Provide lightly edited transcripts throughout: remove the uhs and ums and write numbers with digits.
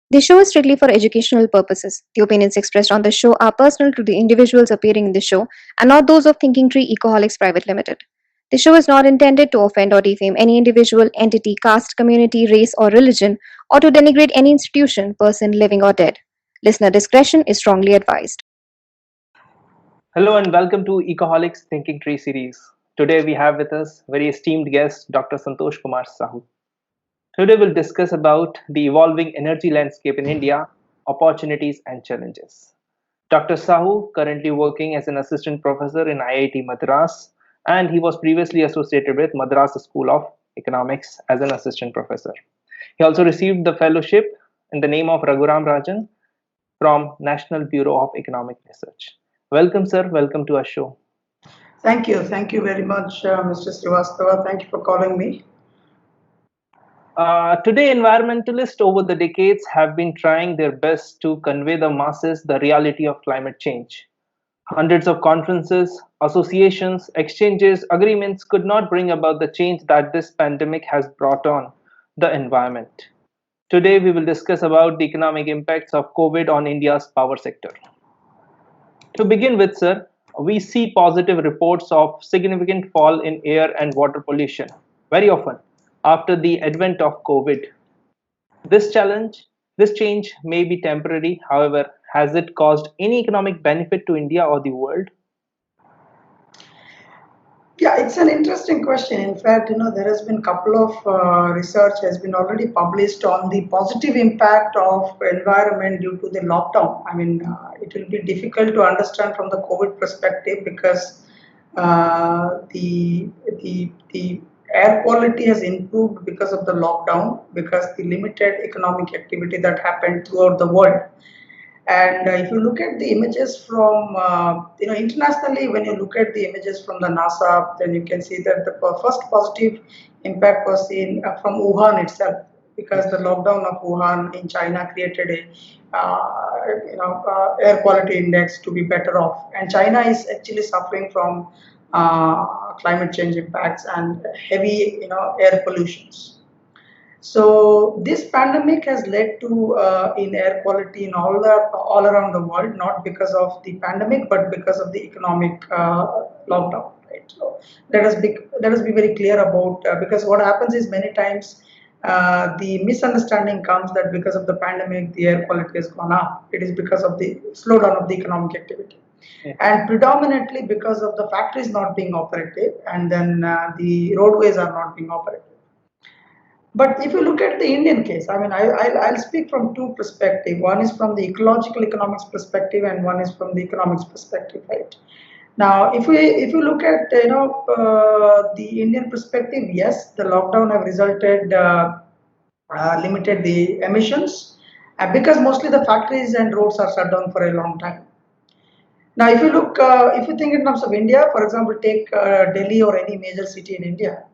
This show is strictly for educational purposes. The opinions expressed on the show are personal to the individuals appearing in the show and not those of Thinking Tree Ecoholics Private Limited. The show is not intended to offend or defame any individual, entity, caste, community, race, or religion, or to denigrate any institution, person, living or dead. Listener discretion is strongly advised. Hello and welcome to Ecoholics Thinking Tree series. Today we have with us very esteemed guest Dr. Santosh Kumar Sahu. Today we'll discuss about the evolving energy landscape in India, opportunities and challenges. Dr. Sahu currently working as an assistant professor in IIT Madras and he was previously associated with Madras School of Economics as an assistant professor. He also received the fellowship in the name of Raghuram Rajan from National Bureau of Economic Research. Welcome, sir. Welcome to our show. Thank you. Thank you very much, Mr. Srivastava. Thank you for calling me. Today, environmentalists over the decades have been trying their best to convey the masses the reality of climate change. Hundreds of conferences, associations, exchanges, agreements could not bring about the change that this pandemic has brought on the environment. Today, we will discuss about the economic impacts of COVID on India's power sector. To begin with, sir, we see positive reports of significant fall in air and water pollution very often after the advent of COVID. This change may be temporary. However, has it caused any economic benefit to India or the world? Yeah, it's an interesting question. In fact, there has been a couple of research has been already published on the positive impact of environment due to the lockdown. I mean, it will be difficult to understand from the COVID perspective because the air quality has improved because of the lockdown, because the limited economic activity that happened throughout the world. And if you look at the images from, internationally, when you look at the images from the NASA, then you can see that the first positive impact was seen from Wuhan itself, because the lockdown of Wuhan in China created a, air quality index to be better off. And China is actually suffering from climate change impacts and heavy, air pollutions. So this pandemic has led to in air quality in all around the world, not because of the pandemic, but because of the economic lockdown. Right. So let us be very clear about because what happens is many times the misunderstanding comes that because of the pandemic the air quality has gone up. It is because of the slowdown of the economic activity. Yes. And predominantly because of the factories not being operative, and then the roadways are not being operative. But if you look at the Indian case, I mean, I'll speak from two perspectives. One is from the ecological economics perspective, and one is from the economics perspective, right? Now, if you look at the Indian perspective, yes, the lockdown have resulted limited the emissions because mostly the factories and roads are shut down for a long time. Now, if you think in terms of India, for example, take Delhi or any major city in India,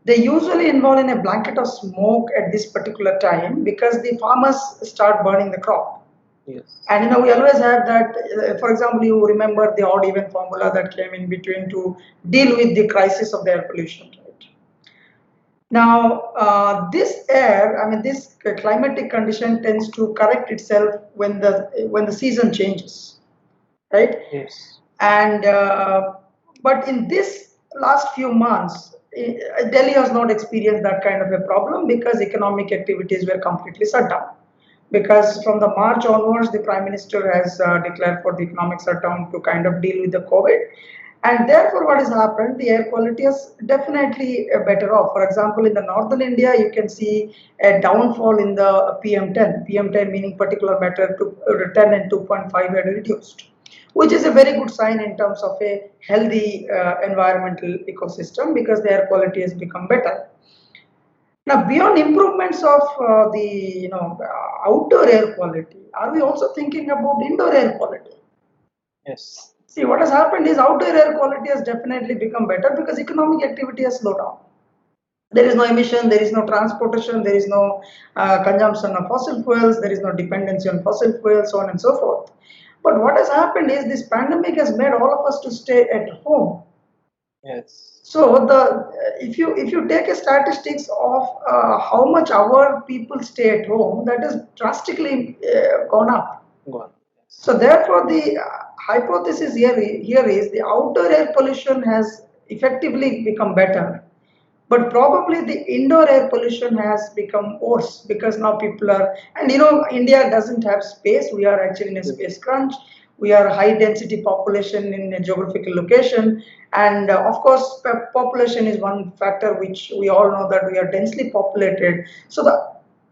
they usually involve in a blanket of smoke at this particular time because the farmers start burning the crop. Yes. And we always have that. For example, you remember the odd even formula that came in between to deal with the crisis of the air pollution. Right? Now, this air, I mean, this climatic condition tends to correct itself when the season changes, right? Yes. And but in this last few months, Delhi has not experienced that kind of a problem because economic activities were completely shut down. Because from the March onwards, the Prime Minister has declared for the economic shutdown to kind of deal with the COVID. And therefore, what has happened, the air quality is definitely better off. For example, in the northern India, you can see a downfall in the PM10. PM10 meaning particular matter to 10 and 2.5 had reduced, which is a very good sign in terms of a healthy environmental ecosystem because the air quality has become better. Now, beyond improvements of the outdoor air quality, are we also thinking about indoor air quality? Yes. See, what has happened is outdoor air quality has definitely become better because economic activity has slowed down. There is no emission, there is no transportation, there is no consumption of fossil fuels, there is no dependency on fossil fuels, so on and so forth. But what has happened is this pandemic has made all of us to stay at home. Yes. So if you take a statistics of how much our people stay at home, that is drastically gone up. Gone. So therefore, the hypothesis here is the outdoor air pollution has effectively become better, but probably the indoor air pollution has become worse because now people are, and India doesn't have space. We are actually in a Yes. space crunch. We are a high density population in a geographical location, and of course, population is one factor which we all know that we are densely populated. So the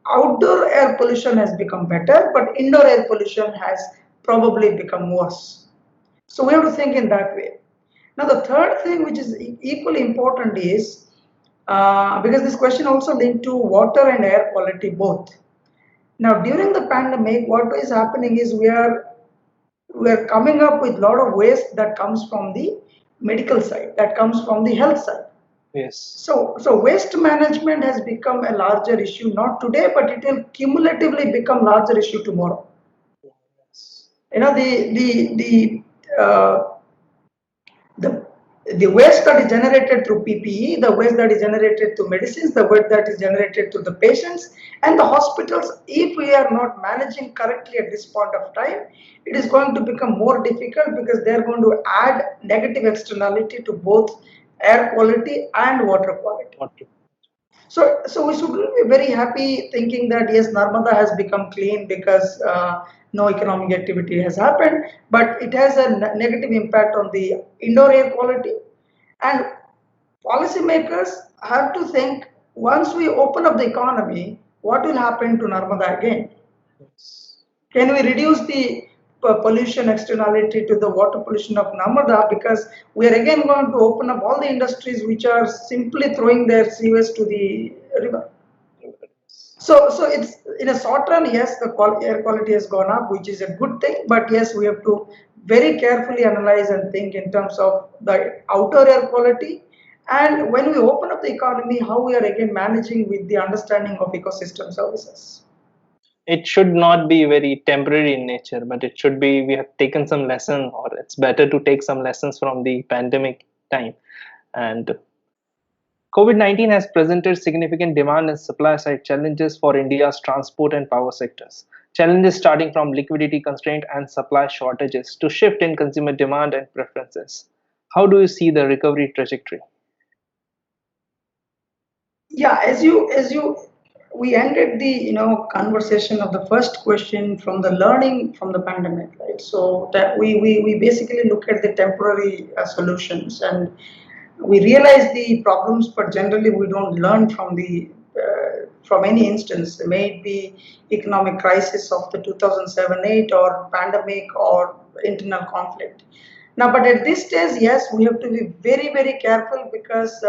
outdoor air pollution has become better, but indoor air pollution has probably become worse. So we have to think in that way. Now, the third thing, which is equally important, is because this question also linked to water and air quality both. Now, during the pandemic, what is happening is we are coming up with a lot of waste that comes from the medical side, that comes from the health side. Yes. So waste management has become a larger issue, not today, but it will cumulatively become larger issue tomorrow. Yes. Uh, the the waste that is generated through PPE, the waste that is generated through medicines, the waste that is generated to the patients and the hospitals, if we are not managing correctly at this point of time, it is going to become more difficult because they are going to add negative externality to both air quality and water quality. Water. So we should be very happy thinking that yes, Narmada has become clean because no economic activity has happened, but it has a negative impact on the indoor air quality. And policymakers have to think once we open up the economy, what will happen to Narmada again? Yes. Can we reduce the pollution externality to the water pollution of Narmada, because we are again going to open up all the industries which are simply throwing their sewage to the river. So it's in a short run, yes, the air quality has gone up, which is a good thing. But yes, we have to very carefully analyze and think in terms of the outer air quality, and when we open up the economy, how we are again managing with the understanding of ecosystem services. It should not be very temporary in nature, but it should be we have taken some lesson, or it's better to take some lessons from the pandemic time. And COVID-19 has presented significant demand and supply side challenges for India's transport and power sectors. Challenges starting from liquidity constraint and supply shortages to shift in consumer demand and preferences. How do you see the recovery trajectory? Yeah, as you we ended the conversation of the first question from the learning from the pandemic, right? So that we basically look at the temporary solutions, and we realize the problems, but generally we don't learn from the from any instance. It may be economic crisis of the 2007-8 or pandemic or internal conflict. Now, but at this stage, yes, we have to be very, very careful because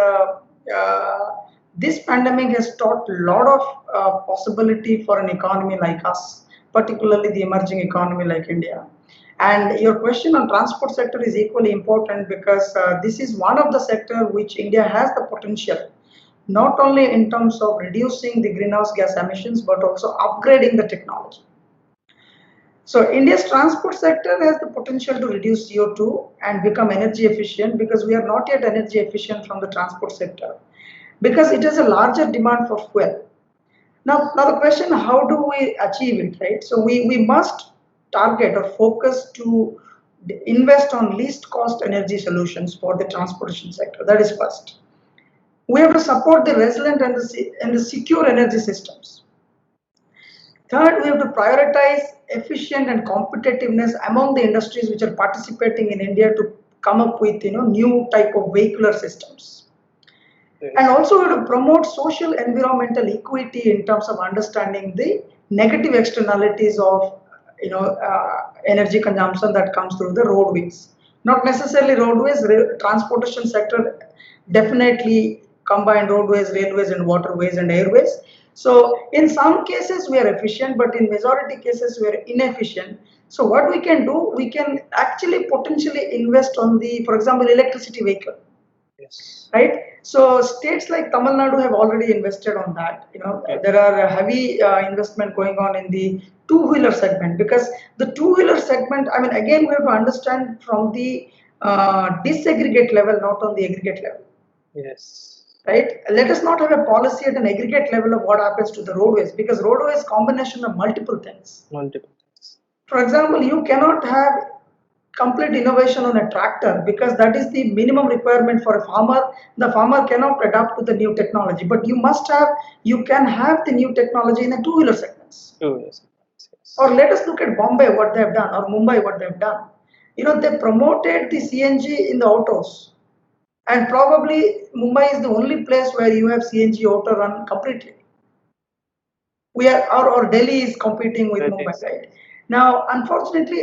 this pandemic has taught a lot of possibility for an economy like us, particularly the emerging economy like India. And your question on transport sector is equally important because this is one of the sector which India has the potential, not only in terms of reducing the greenhouse gas emissions, but also upgrading the technology. So India's transport sector has the potential to reduce CO2 and become energy efficient because we are not yet energy efficient from the transport sector because it has a larger demand for fuel. Now the question, how do we achieve it, right? So we must target or focus to invest on least cost energy solutions for the transportation sector. That is first. We have to support the resilient and the secure energy systems. Third, we have to prioritize efficient and competitiveness among the industries which are participating in India to come up with new type of vehicular systems. And also we have to promote social environmental equity in terms of understanding the negative externalities of energy consumption that comes through the roadways. Not necessarily roadways, transportation sector definitely combine roadways, railways, and waterways and airways. So in some cases we are efficient, but in majority cases we are inefficient. So what we can do, we can actually potentially invest on the, for example, electricity vehicle. Yes. Right? So states like Tamil Nadu have already invested on that. There are a heavy investment going on in the two-wheeler segment because the two-wheeler segment. I mean, again, we have to understand from the disaggregate level, not on the aggregate level. Yes. Right? Let us not have a policy at an aggregate level of what happens to the roadways, because roadway is combination of multiple things. Multiple things. For example, you cannot have complete innovation on a tractor because that is the minimum requirement for a farmer. The farmer cannot adapt to the new technology, but you can have the new technology in the two-wheeler segments. Yes. Or let us look at Bombay, what they have done, or Mumbai, what they have done. They promoted the CNG in the autos. And probably Mumbai is the only place where you have CNG auto run completely. Or Delhi is competing with Mumbai, right? Now, unfortunately,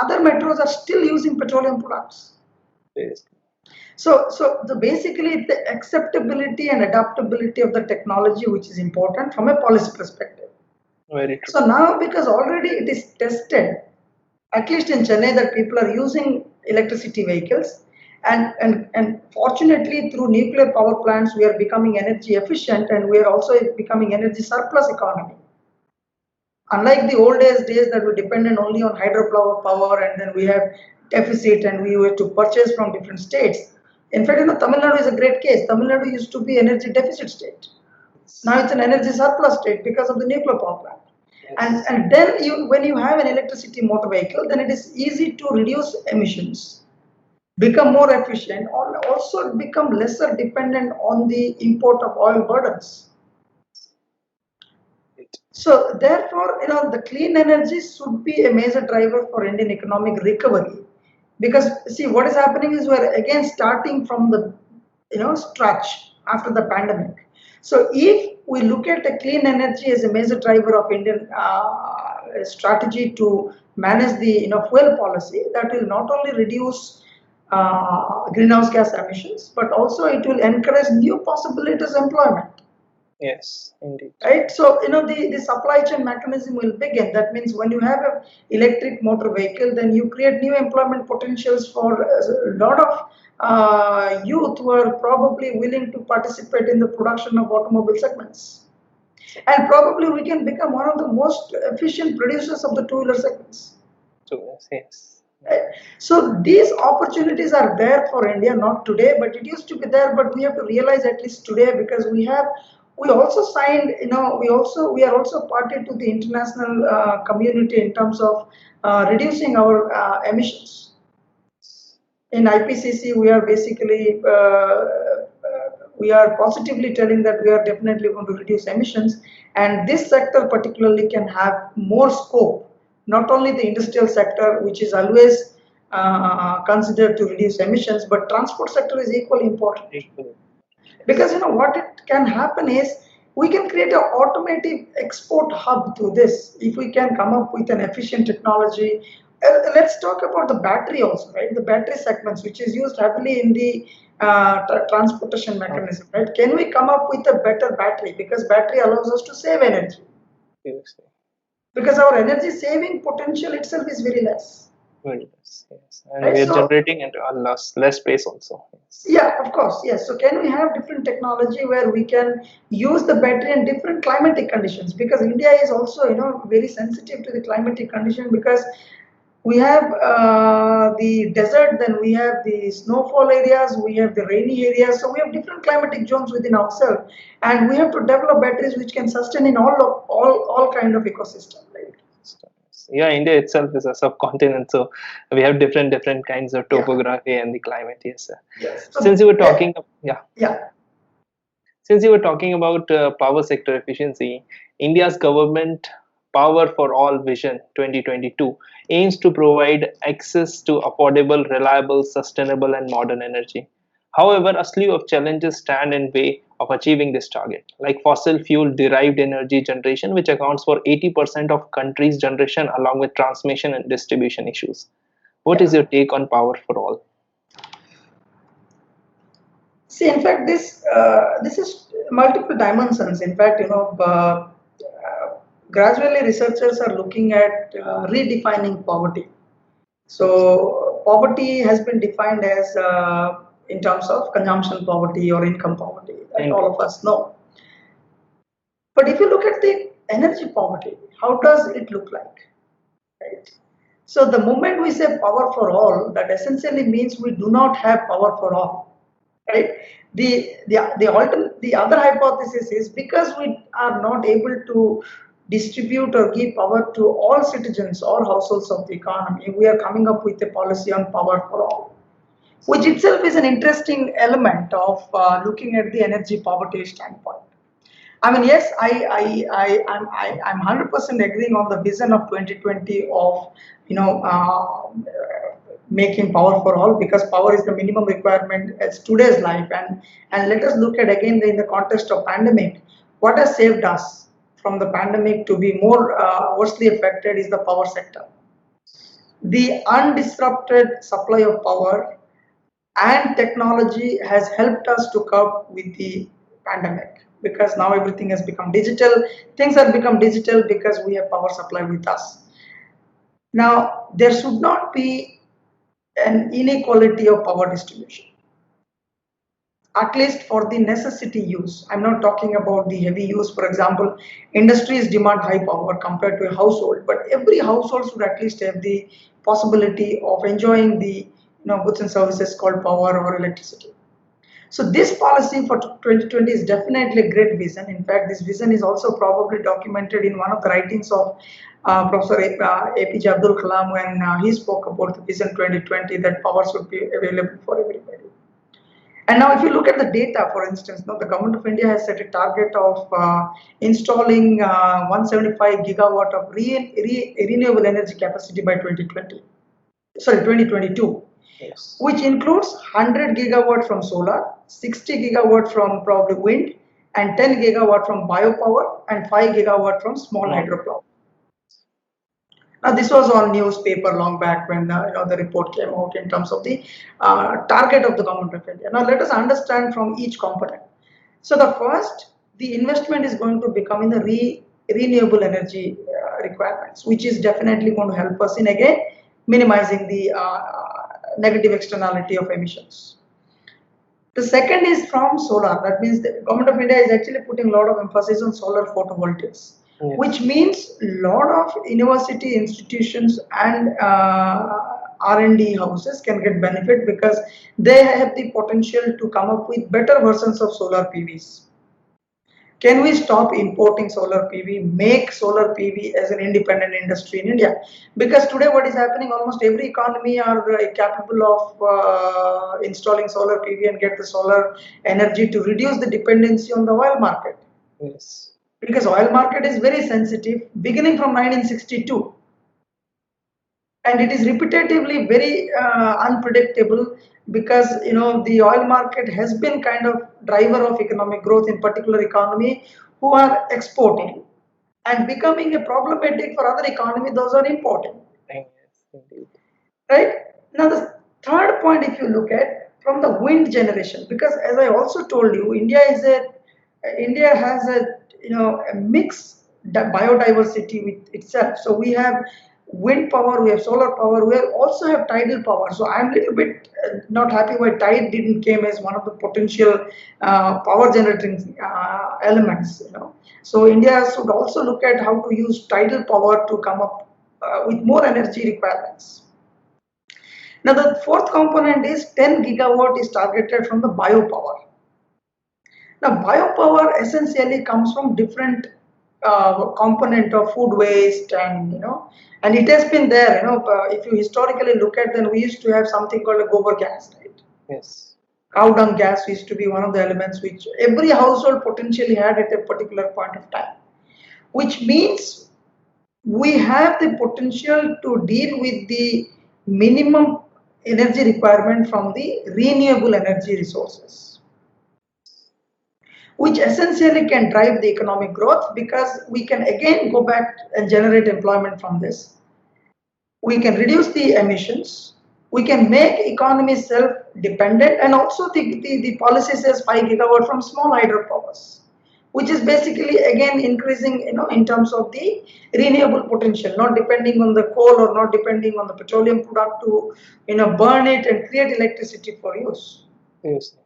other metros are still using petroleum products. Yes. So basically, the acceptability and adaptability of the technology, which is important from a policy perspective. Very true. So now, because already it is tested, at least in Chennai, that people are using electricity vehicles, and fortunately, through nuclear power plants, we are becoming energy efficient, and we are also becoming energy surplus economy. Unlike the old days that were dependent only on hydropower power, and then we have deficit, and we were to purchase from different states. In fact, Tamil Nadu is a great case. Tamil Nadu used to be energy deficit state. Now it's an energy surplus state because of the nuclear power plant. Yes. And then when you have an electricity motor vehicle, then it is easy to reduce emissions, become more efficient, or also become lesser dependent on the import of oil burdens. So therefore, the clean energy should be a major driver for Indian economic recovery. Because see, what is happening is we're again starting from the scratch after the pandemic. So if we look at the clean energy as a major driver of Indian strategy to manage the fuel policy, that will not only reduce greenhouse gas emissions, but also it will encourage new possibilities of employment. Yes, indeed. Right, so the supply chain mechanism will begin. That means when you have an electric motor vehicle, then you create new employment potentials for a lot of youth who are probably willing to participate in the production of automobile segments, and probably we can become one of the most efficient producers of the two-wheeler segments. So, yes. Right? So these opportunities are there for India, not today, but it used to be there. But we have to realize at least today, because we also signed, we are also party to the international community in terms of reducing our emissions. In IPCC, we are basically we are positively telling that we are definitely going to reduce emissions, and this sector particularly can have more scope. Not only the industrial sector, which is always considered to reduce emissions, but transport sector is equally important. Because what it can happen is we can create an automotive export hub through this if we can come up with an efficient technology. Let's talk about the battery also, right? The battery segments, which is used heavily in the transportation mechanism, right? Can we come up with a better battery? Because battery allows us to save energy. Yes. Because our energy saving potential itself is very less. Very less, yes. And Right, we are so generating into less space also. Yes. yeah, of course, yes. So can we have different technology where we can use the battery in different climatic conditions? Because India is also, very sensitive to the climatic condition, because we have the desert, then we have the snowfall areas, we have the rainy areas. So we have different climatic zones within ourselves, and we have to develop batteries which can sustain in all kind of ecosystem, right? Yeah, India itself is a subcontinent, so we have different kinds of topography and the climate. Yes, sir. Yes. Since you were talking, yeah. Since you were talking about power sector efficiency, India's government Power for All Vision 2022 aims to provide access to affordable, reliable, sustainable, and modern energy. However, a slew of challenges stand in way of achieving this target, like fossil fuel derived energy generation, which accounts for 80% of country's generation, along with transmission and distribution issues. What is your take on Power for All? See, in fact, this is multiple dimensions. In fact, gradually researchers are looking at redefining poverty. So poverty has been defined as in terms of consumption poverty or income poverty, that all of us know. But if you look at the energy poverty, how does it look like? Right? So the moment we say power for all, that essentially means we do not have power for all, right? The other hypothesis is because we are not able to distribute or give power to all citizens or households of the economy, we are coming up with a policy on power for all, which itself is an interesting element of looking at the energy poverty standpoint. I mean, yes, I'm 100% agreeing on the vision of 2020 of, you know, making power for all, because power is the minimum requirement as today's life. And let us look at again in the context of pandemic, what has saved us from the pandemic to be more worstly affected is the power sector. The undisrupted supply of power and technology has helped us to cope with the pandemic, because now everything has become digital. Things have become digital because we have power supply with us. Now there should not be an inequality of power distribution, at least for the necessity use. I'm not talking about the heavy use. For example, industries demand high power compared to a household, but every household should at least have the possibility of enjoying the, goods and services called power or electricity. So this policy for 2020 is definitely a great vision. In fact, this vision is also probably documented in one of the writings of Professor APJ Abdul Kalam, when he spoke about the vision 2020, that power should be available for everybody. And now, if you look at the data, for instance, now the government of India has set a target of installing 175 gigawatt of renewable energy capacity by 2020. Sorry, 2022. Yes. Which includes 100 gigawatt from solar, 60 gigawatt from probably wind, and 10 gigawatt from biopower, and 5 gigawatt from small hydropower. Now, this was on newspaper long back when the report came out in terms of the target of the government of India. Now, let us understand from each component. So, the first, the investment is going to become in the renewable energy requirements, which is definitely going to help us in again minimizing the negative externality of emissions. The second is from solar. That means the government of India is actually putting a lot of emphasis on solar photovoltaics, Yes. which means a lot of university institutions and R&D houses can get benefit because they have the potential to come up with better versions of solar PVs. Can we stop importing solar PV, make solar PV as an independent industry in India? Because today what is happening, almost every economy are capable of installing solar PV and get the solar energy to reduce the dependency on the oil market. Yes. Because oil market is very sensitive, beginning from 1962. And it is repetitively very unpredictable, because the oil market has been kind of driver of economic growth in particular economy who are exporting, and becoming a problematic for other economy those are importing. Yes, indeed. Right now, the third point, if you look at from the wind generation, because as I also told you, India has a mixed biodiversity with itself. So we have wind power, we have solar power, we also have tidal power. So I'm a little bit not happy why tide didn't came as one of the potential power generating elements. So India should also look at how to use tidal power to come up with more energy requirements. Now the fourth component is 10 gigawatt is targeted from the biopower. Now, biopower essentially comes from different component of food waste, and it has been there. If you historically look at, then we used to have something called a gobar gas, right? Yes. Cow dung gas used to be one of the elements which every household potentially had at a particular point of time, which means we have the potential to deal with the minimum energy requirement from the renewable energy resources, which essentially can drive the economic growth, because we can again go back and generate employment from this. We can reduce the emissions. We can make economy self-dependent, and also the policy says 5 gigawatt from small hydropowers, which is basically again increasing, in terms of the renewable potential, not depending on the coal or not depending on the petroleum product to, burn it and create electricity for use. Yes.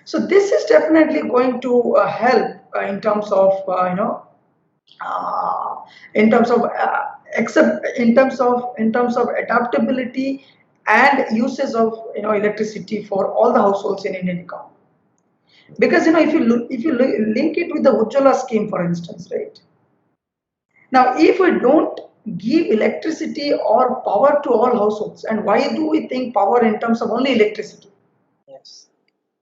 So this is definitely going to help in terms of except in terms of adaptability and uses of electricity for all the households in Indian economy. Because if you link it with the Ujjwala scheme, for instance, right? Now, if we don't give electricity or power to all households, and why do we think power in terms of only electricity? Yes.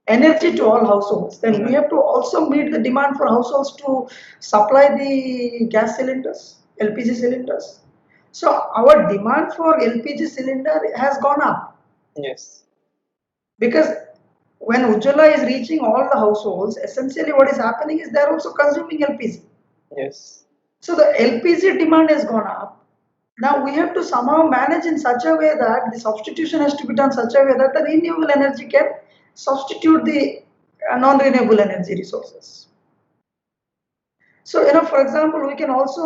Energy to all households, then we Mhm. have to also meet the demand for households to supply the gas cylinders, LPG cylinders. So our demand for LPG cylinder has gone up Yes. because when Ujjwala is reaching all the households, essentially what is happening is they're also consuming LPG. Yes. So the LPG demand has gone up. Now we have to somehow manage in such a way that the substitution has to be done such a way that the renewable energy can substitute the non-renewable energy resources. So, for example, we can also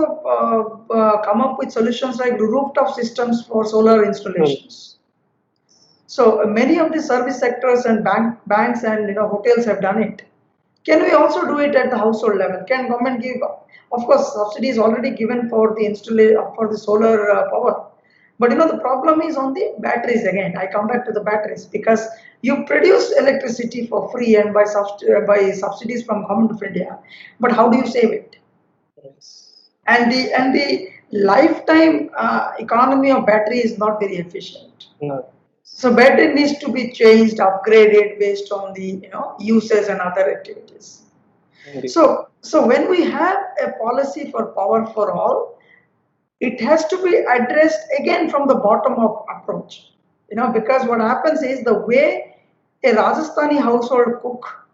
come up with solutions like rooftop systems for solar Well, installations. So many of the service sectors and banks and hotels have done it. Can we also do it at the household level? Can government give? Of course, subsidy is already given for the installation for the solar power. But the problem is on the batteries again. I come back to the batteries because you produce electricity for free and by subsidies from government of India. But how do you save it? yes. And the lifetime economy of battery is not very efficient. No. So battery needs to be changed, upgraded based on the uses and other activities. Indeed. So when we have a policy for power for all, it has to be addressed again from the bottom up approach. Because what happens is the way a Rajasthani household cook,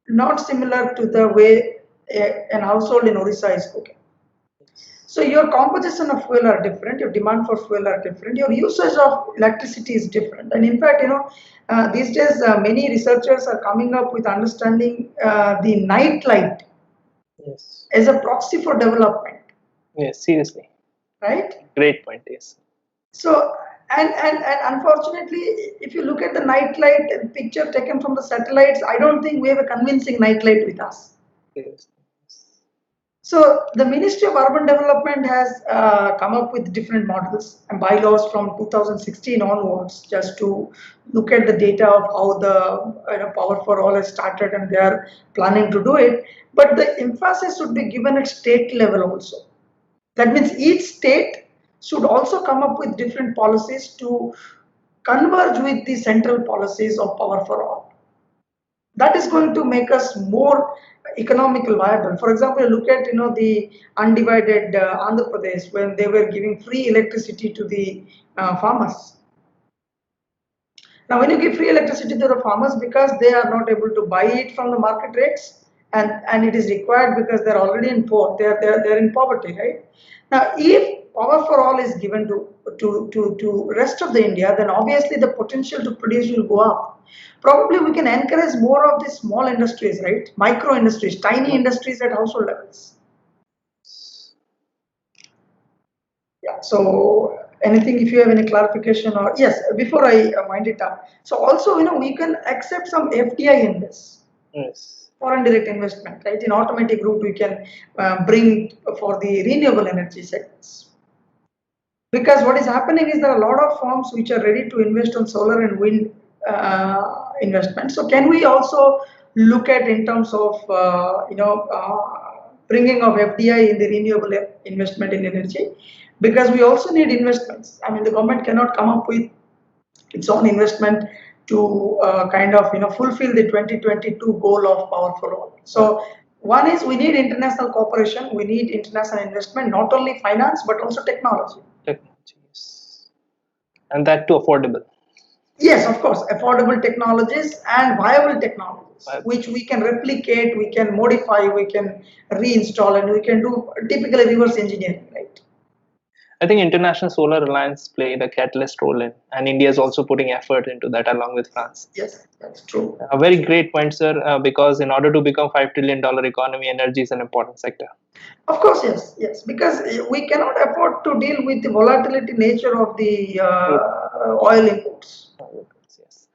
not similar to the way an household in Orissa is cooking. So your composition of fuel are different, your demand for fuel are different, your usage of electricity is different. And in fact, these days many researchers are coming up with understanding the night light Yes. as a proxy for development, Yes. Seriously. right? Great point. Yes. So, and unfortunately, if you look at the night light picture taken from the satellites, I don't think we have a convincing night light with us. Yes. So the Ministry of Urban Development has come up with different models and bylaws from 2016 onwards, just to look at the data of how the Power for All has started, and they are planning to do it. But the emphasis should be given at state level also. That means each state should also come up with different policies to converge with the central policies of Power for All. That is going to make us more economical viable. For example, look at the undivided Andhra Pradesh when they were giving free electricity to the farmers. Now, when you give free electricity to the farmers because they are not able to buy it from the market rates, and it is required because they're already in poor, they're in poverty, right? Now, if power for all is given to rest of the India, then obviously the potential to produce will go up. Probably we can encourage more of these small industries, right? Micro industries, tiny industries at household levels. Yeah. So anything, if you have any clarification or yes, before I wind it up. So also, we can accept some FDI in this Yes. foreign direct investment, right? In automatic route, we can bring for the renewable energy segments. Because what is happening is there are a lot of firms which are ready to invest on solar and wind investment. So can we also look at in terms of bringing of FDI in the renewable investment in energy? Because we also need investments. I mean, the government cannot come up with its own investment to kind of fulfill the 2022 goal of power for all. So one is we need international cooperation, we need international investment, not only finance but also technology. Technology. Yes. And that too affordable. Yes, of course, affordable technologies and viable technologies, Viable. which we can replicate, we can modify, we can reinstall, and we can do typically reverse engineering, right? I think International Solar Alliance played a catalyst role in, and India is also putting effort into that along with France. Yes, that's true. A very great point, sir, because in order to become $5 trillion economy, energy is an important sector. Of course, yes, yes, because we cannot afford to deal with the volatility nature of the oil imports. Yes.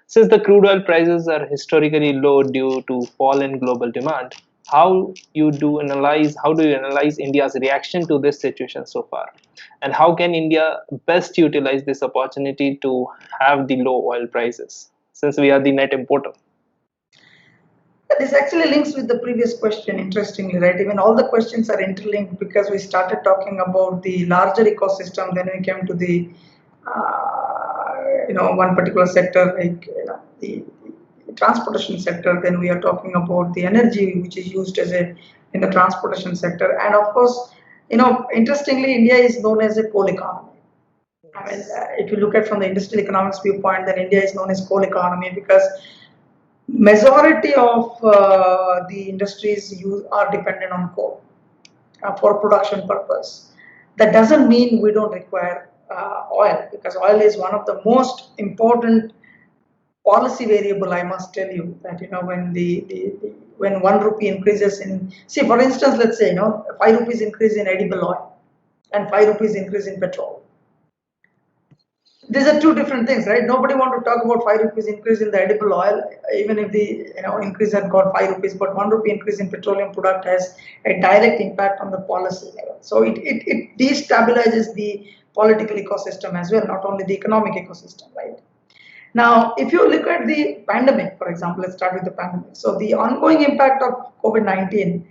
Since the crude oil prices are historically low due to fall in global demand, how do you analyze India's reaction to this situation so far, and how can India best utilize this opportunity to have the low oil prices since we are the net importer? This actually links with the previous question, interestingly, right? Even all the questions are interlinked because we started talking about the larger ecosystem, then we came to the one particular sector, like the transportation sector. Then we are talking about the energy which is used as a in the transportation sector, and of course, interestingly, India is known as a coal economy. I mean, if you look at from the industrial economics viewpoint, then India is known as coal economy because majority of the industries are dependent on coal for production purpose. That doesn't mean we don't require oil, because oil is one of the most important policy variable. I must tell you that when when 1 rupee increases in, see, for instance, let's say 5 rupees increase in edible oil and 5 rupees increase in petrol. These are two different things, right? Nobody want to talk about 5 rupees increase in the edible oil, even if the increase had got 5 rupees, but 1 rupee increase in petroleum product has a direct impact on the policy level. So it destabilizes the political ecosystem as well, not only the economic ecosystem, right? Now, if you look at the pandemic, for example, let's start with the pandemic. So the ongoing impact of COVID-19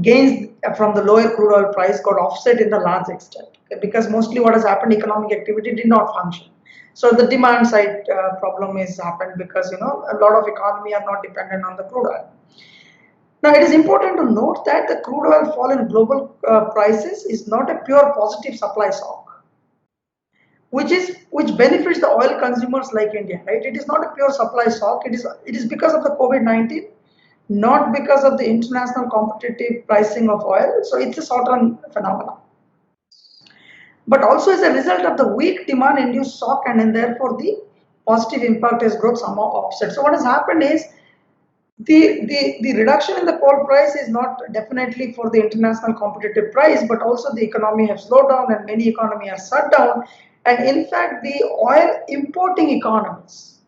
gains from the lower crude oil price got offset in the large extent, okay, because mostly what has happened, economic activity did not function. So the demand side problem is happened because a lot of economy are not dependent on the crude oil. Now it is important to note that the crude oil fall in global prices is not a pure positive supply shock, which benefits the oil consumers like India, right? It is not a pure supply shock. It is because of the COVID-19, not because of the international competitive pricing of oil. So it's a short-term phenomenon, but also as a result of the weak demand-induced shock, and then therefore the positive impact has got somehow offset. So what has happened is the reduction in the coal price is not definitely for the international competitive price, but also the economy has slowed down and many economies are shut down, and in fact the oil importing economies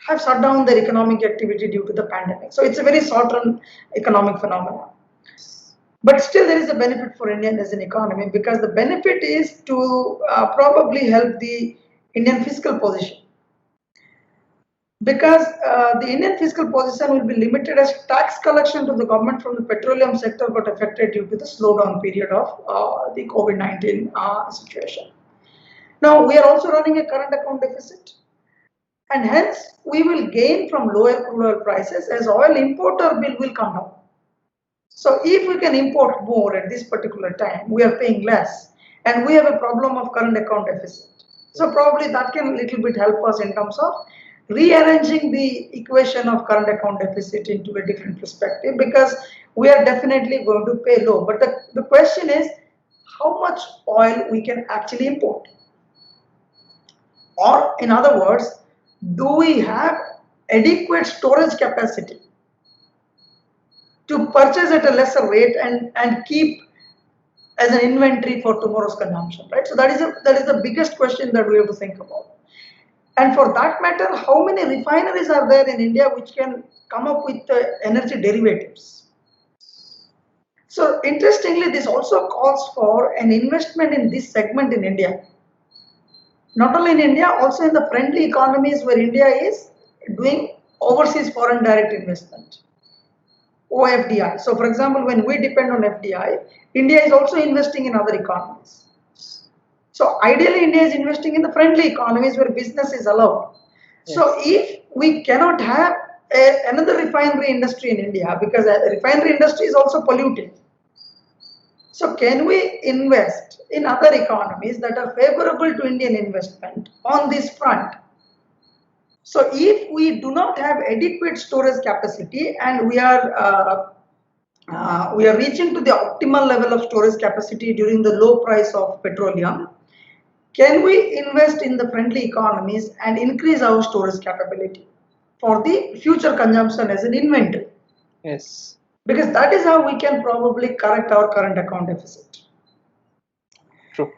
have shut down their economic activity due to the pandemic. So it's a very short-term economic phenomenon. But still there is a benefit for India as an economy, because the benefit is to probably help the Indian fiscal position. Because the Indian fiscal position will be limited as tax collection to the government from the petroleum sector got affected due to the slowdown period of the COVID-19 situation. Now we are also running a current account deficit, and hence we will gain from lower crude oil prices as oil importer bill will come down. So if we can import more at this particular time, we are paying less, and we have a problem of current account deficit. So probably that can a little bit help us in terms of rearranging the equation of current account deficit into a different perspective, because we are definitely going to pay low. But the question is how much oil we can actually import. Or in other words, do we have adequate storage capacity to purchase at a lesser rate and keep as an inventory for tomorrow's consumption, right? So that is the biggest question that we have to think about. And for that matter, how many refineries are there in India which can come up with energy derivatives? So interestingly, this also calls for an investment in this segment in India. Not only in India, also in the friendly economies where India is doing overseas foreign direct investment, OFDI. So for example, when we depend on FDI, India is also investing in other economies. So ideally, India is investing in the friendly economies where business is allowed. Yes. So if we cannot have another refinery industry in India, because the refinery industry is also polluting, so can we invest in other economies that are favorable to Indian investment on this front? So if we do not have adequate storage capacity and we are reaching to the optimal level of storage capacity during the low price of petroleum, can we invest in the friendly economies and increase our storage capability for the future consumption as an inventory? Yes. Because that is how we can probably correct our current account deficit. True.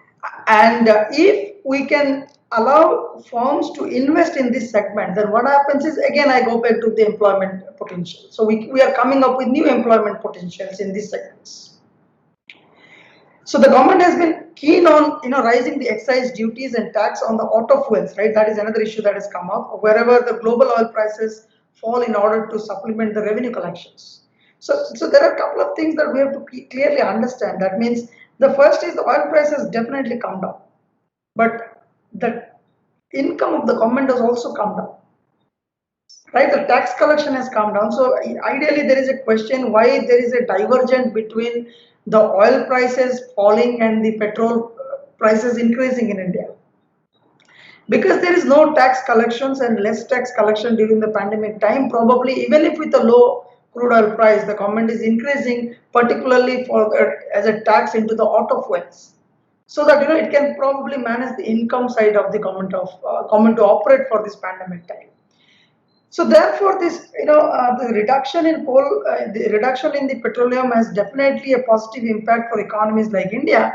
And if we can allow firms to invest in this segment, then what happens is, again, I go back to the employment potential. So we are coming up with new employment potentials in these segments. So the government has been keen on rising the excise duties and tax on the auto fuels, right? That is another issue that has come up wherever the global oil prices fall in order to supplement the revenue collections. So there are a couple of things that we have to clearly understand. That means the first is the oil prices definitely come down, but the income of the government has also come down, right? The tax collection has come down. So ideally there is a question why there is a divergence between the oil prices falling and the petrol prices increasing in India, because there is no tax collections and less tax collection during the pandemic time. Probably even if with a low crude oil price, the government is increasing particularly for as a tax into the auto fuels, so that it can probably manage the income side of the government to operate for this pandemic time. So therefore, this the reduction in the reduction in the petroleum has definitely a positive impact for economies like India.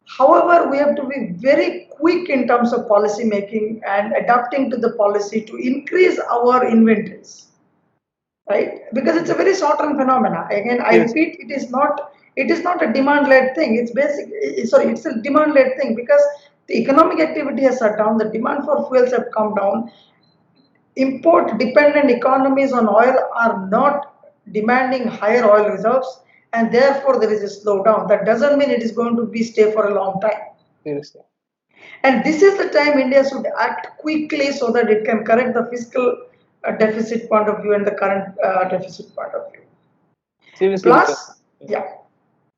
However, we have to be very quick in terms of policy making and adapting to the policy to increase our inventories, right? Because it's a very short-term phenomena. Again, I Yes. repeat, it is not a demand-led thing. It's a demand-led thing because the economic activity has shut down. The demand for fuels have come down. Import dependent economies on oil are not demanding higher oil reserves, and therefore there is a slowdown. That doesn't mean it is going to be stay for a long time. Seriously. And this is the time India should act quickly so that it can correct the fiscal deficit point of view and the current deficit point of view. Seriously, because Plus, yeah,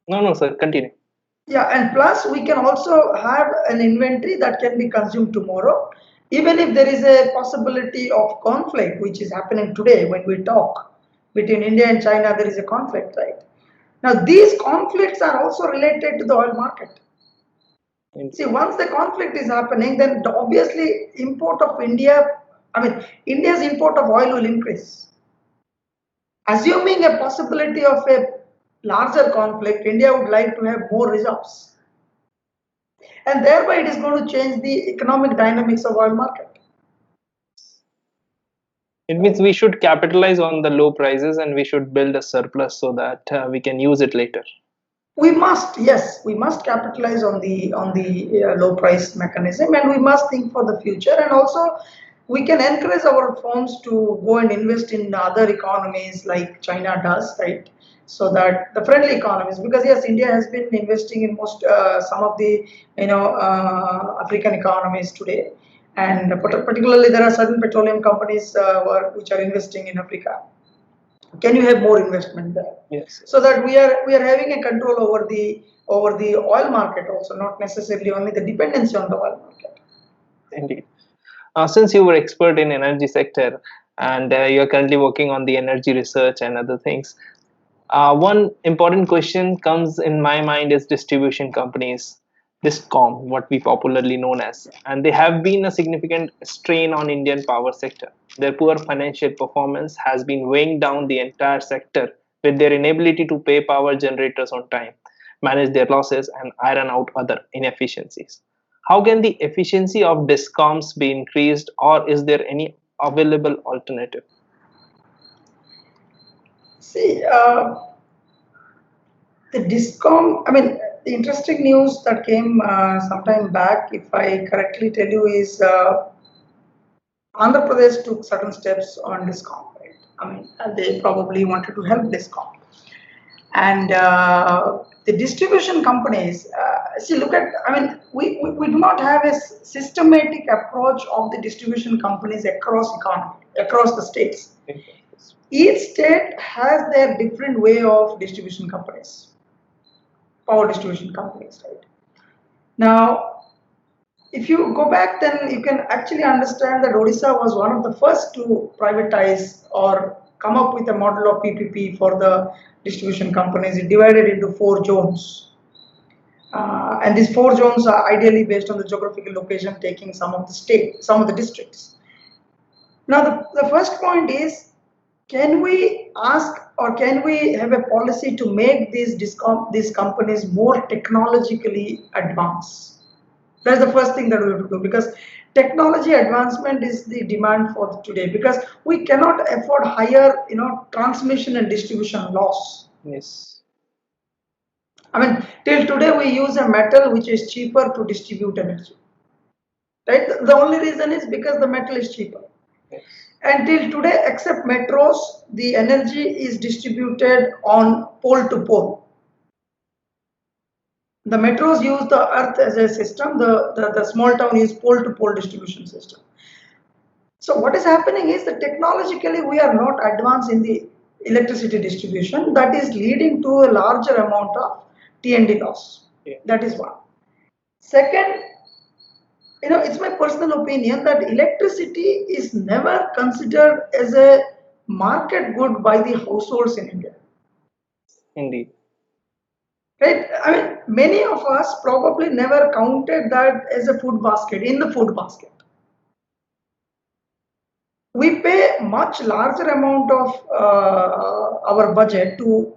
no, sir, continue. yeah, and plus we can also have an inventory that can be consumed tomorrow, even if there is a possibility of conflict, which is happening today when we talk between India and China. There is a conflict, right? Now, these conflicts are also related to the oil market. See, once the conflict is happening, then obviously import of India's import of oil will increase. Assuming a possibility of a larger conflict, India would like to have more reserves. And thereby it is going to change the economic dynamics of oil market. It means we should capitalize on the low prices and we should build a surplus so that we can use it later. We must capitalize on the low price mechanism, and we must think for the future. And also, we can encourage our firms to go and invest in other economies like China does, right? So that the friendly economies, because yes, India has been investing in most some of the African economies today, and particularly there are certain petroleum companies which are investing in Africa. Can you have more investment there? Yes. So that we are having a control over the oil market also, not necessarily only the dependency on the oil market. Indeed. Since you were expert in energy sector and you are currently working on the energy research and other things, one important question comes in my mind is distribution companies, Discom, what we popularly known as, and they have been a significant strain on Indian power sector. Their poor financial performance has been weighing down the entire sector with their inability to pay power generators on time, manage their losses, and iron out other inefficiencies. How can the efficiency of Discoms be increased, or is there any available alternative? See, the Discom, the interesting news that came sometime back, if I correctly tell you, is Andhra Pradesh took certain steps on Discom, right? They probably wanted to help Discom. And the distribution companies, look at, we do not have a systematic approach of the distribution companies across the states. Each state has their different way of distribution companies, power distribution companies, right? Now, if you go back, then you can actually understand that Odisha was one of the first to privatize or come up with a model of PPP for the distribution companies. It divided into 4 zones. And these 4 zones are ideally based on the geographical location, taking some of the districts. Now, the first point is, can we ask or can we have a policy to make these companies more technologically advanced? That's the first thing that we have to do, because technology advancement is the demand for today, because we cannot afford higher, transmission and distribution loss. Yes. I mean, till today we use a metal which is cheaper to distribute energy, right? The only reason is because the metal is cheaper. Yes. Until today, except metros, the energy is distributed on pole to pole. The metros use the earth as a system, the small town use pole to pole distribution system. So what is happening is that technologically we are not advanced in the electricity distribution, that is leading to a larger amount of T&D loss. Yeah. That is one. Second, it's my personal opinion that electricity is never considered as a market good by the households in India. Indeed. Right? I mean, many of us probably never counted that as a food basket, in the food basket. We pay much larger amount of our budget to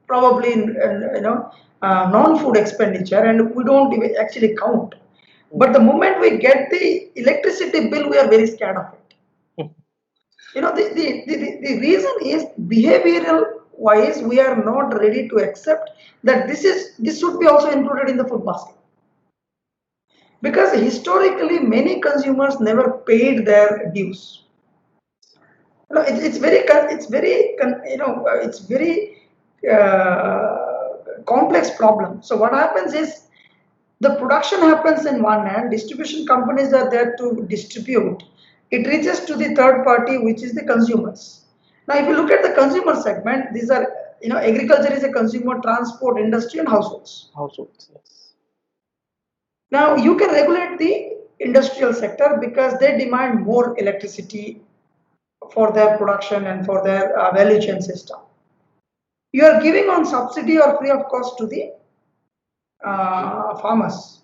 probably non-food expenditure, and we don't even actually count. But the moment we get the electricity bill, we are very scared of it. The reason is behavioral wise, we are not ready to accept that this should be also included in the food basket. Because historically, many consumers never paid their dues. It's very complex problem. So what happens is the production happens in one hand, distribution companies are there to distribute. It reaches to the third party, which is the consumers. Now, if you look at the consumer segment, these are, agriculture is a consumer, transport, industry, and households. Households. Yes. Now, you can regulate the industrial sector because they demand more electricity for their production and for their value chain system. You are giving on subsidy or free of cost to the farmers.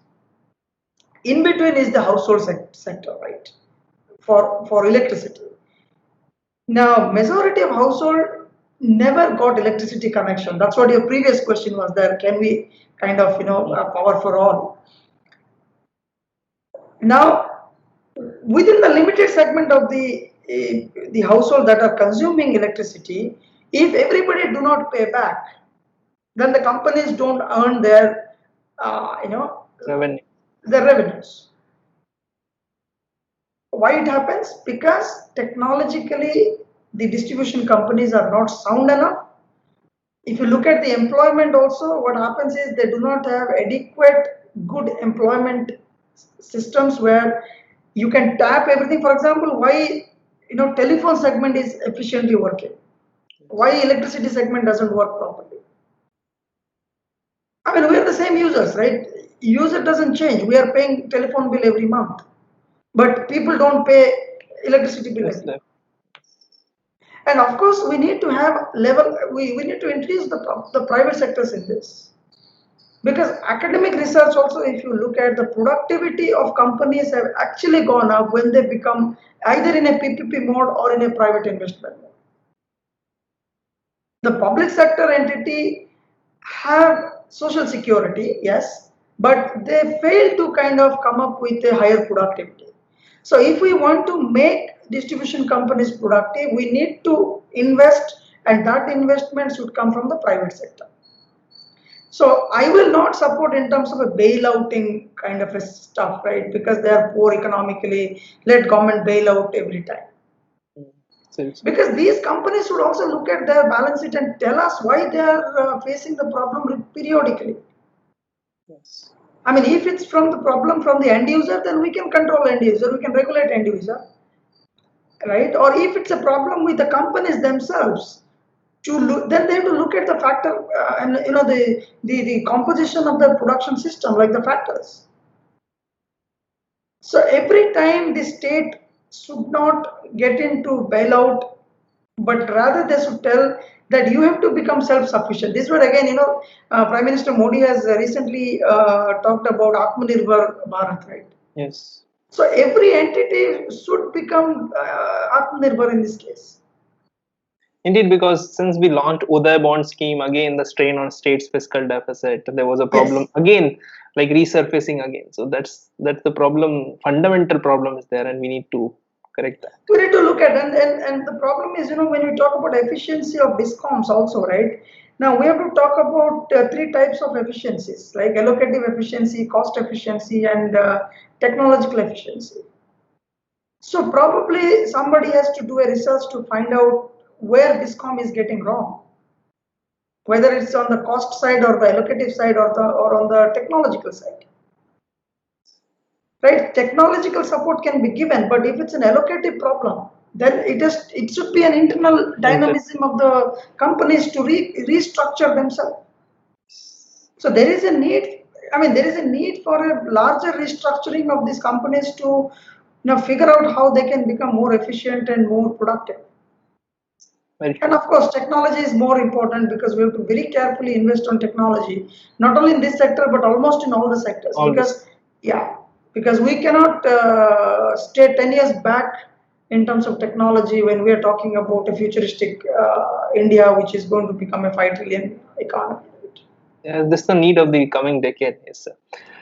In between is the household sector, right? For electricity. Now, majority of household never got electricity connection. That's what your previous question was there. Can we kind of, power for all? Now, within the limited segment of the household that are consuming electricity, if everybody do not pay back, then the companies don't earn their, Revenue. their revenues. Why it happens? Because technologically the distribution companies are not sound enough. If you look at the employment also, what happens is they do not have adequate good employment systems where you can tap everything. For example, why telephone segment is efficiently working? Why electricity segment doesn't work properly? I mean, we are the same users, right? User doesn't change. We are paying telephone bill every month, but people don't pay electricity bill every month. And of course, we need to have we need to introduce the private sectors in this. Because academic research also, if you look at the productivity of companies have actually gone up when they become either in a PPP mode or in a private investment mode. The public sector entity have social security, yes, but they fail to kind of come up with a higher productivity. So if we want to make distribution companies productive, we need to invest, and that investment should come from the private sector. So I will not support in terms of a bailouting kind of a stuff, right? Because they are poor economically, let government bail out every time. Because these companies should also look at their balance sheet and tell us why they are facing the problem periodically. Yes. I mean, if it's from the problem from the end user, then we can control end user, we can regulate end user, right? Or if it's a problem with the companies themselves, then they have to look at the factor and the composition of the production system, like the factors. So every time the state should not get into bailout, but rather they should tell that you have to become self-sufficient. This was again, Prime Minister Modi has recently talked about Atmanirbhar Bharat, right? Yes. So every entity should become Atmanirbhar in this case. Indeed, because since we launched Uday bond scheme, again the strain on states' fiscal deficit, there was a problem Yes. again, like resurfacing again. So that's the problem. Fundamental problem is there, and we need to correct that. We need to look at, and the problem is, when we talk about efficiency of discoms also, right? Now we have to talk about three types of efficiencies, like allocative efficiency, cost efficiency, and technological efficiency. So probably somebody has to do a research to find out where discom is getting wrong, whether it's on the cost side or the allocative side or on the technological side. Right? Technological support can be given, but if it's an allocative problem, then it should be an internal Inter- dynamism of the companies to restructure themselves. So there is a need. I mean, there is a need for a larger restructuring of these companies to figure out how they can become more efficient and more productive. Very And true. of course, technology is more important because we have to very carefully invest on technology, not only in this sector but almost in all the sectors. All this. Because we cannot stay 10 years back in terms of technology when we are talking about a futuristic India, which is going to become a 5 trillion economy. This is the need of the coming decade. Yes, sir.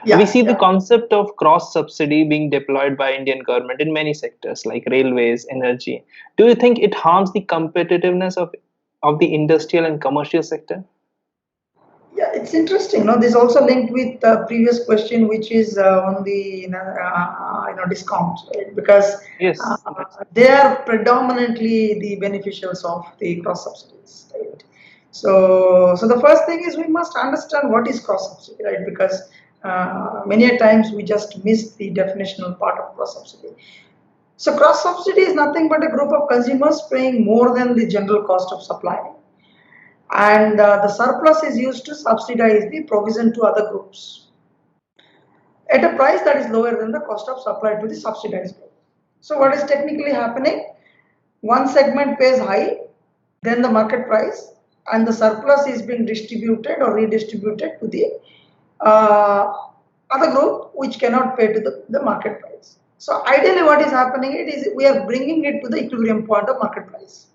We Yeah, see the yeah. concept of cross subsidy being deployed by Indian government in many sectors like railways, energy. Do you think it harms the competitiveness of the industrial and commercial sector? Yeah, it's interesting. No, this also linked with the previous question, which is on the discounts, right? Because uh, Yes, that's they are predominantly the beneficiaries of the cross subsidies, right? So the first thing is we must understand what is cross subsidy, right? Because many a times we just miss the definitional part of cross subsidy. So cross subsidy is nothing but a group of consumers paying more than the general cost of supply, and the surplus is used to subsidize the provision to other groups at a price that is lower than the cost of supply to the subsidized group. So what is technically happening? One segment pays high, then the market price, and the surplus is being distributed or redistributed to the uh, other group which cannot pay to the market price. So ideally what is happening, it is we are bringing it to the equilibrium point of market price.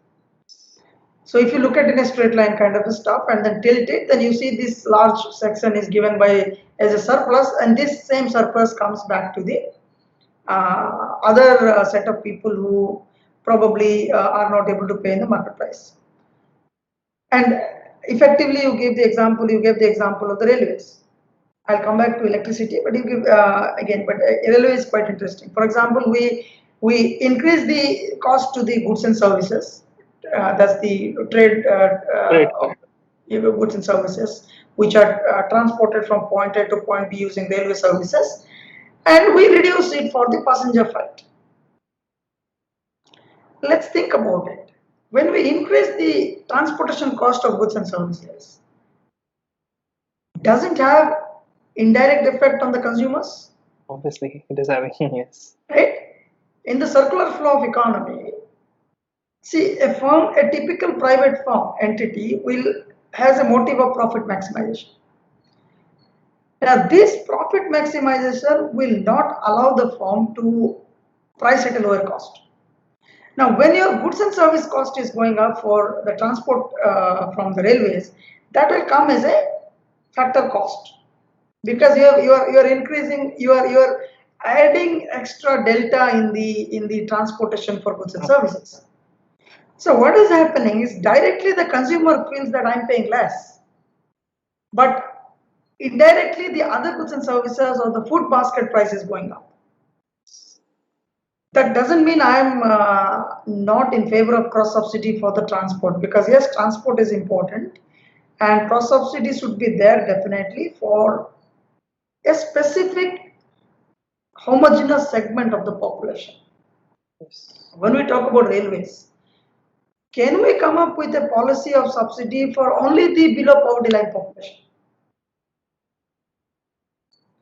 So if you look at in a straight line kind of a stuff and then tilt it, then you see this large section is given by as a surplus, and this same surplus comes back to the other set of people who probably are not able to pay in the market price. And effectively, you gave the example of the railways. I'll come back to electricity, but you give again. But railway is quite interesting. For example, we increase the cost to the goods and services. That's the trade great. of goods and services, which are transported from point A to point B using railway services, and we reduce it for the passenger flight. Let's think about it. When we increase the transportation cost of goods and services, doesn't have indirect effect on the consumers, Obviously, it is having yes. right? In the circular flow of economy, see a typical private firm entity will has a motive of profit maximization. Now, this profit maximization will not allow the firm to price at a lower cost. Now, when your goods and service cost is going up for the transport from the railways, that will come as a factor cost, because you are increasing, you are adding extra delta in the transportation for goods and services. So what is happening is directly the consumer feels that I'm paying less, but indirectly the other goods and services or the food basket price is going up. That doesn't mean I'm not in favor of cross subsidy for the transport, because yes, transport is important and cross subsidy should be there definitely for a specific homogeneous segment of the population. Yes. When we talk about railways, can we come up with a policy of subsidy for only the below poverty line population?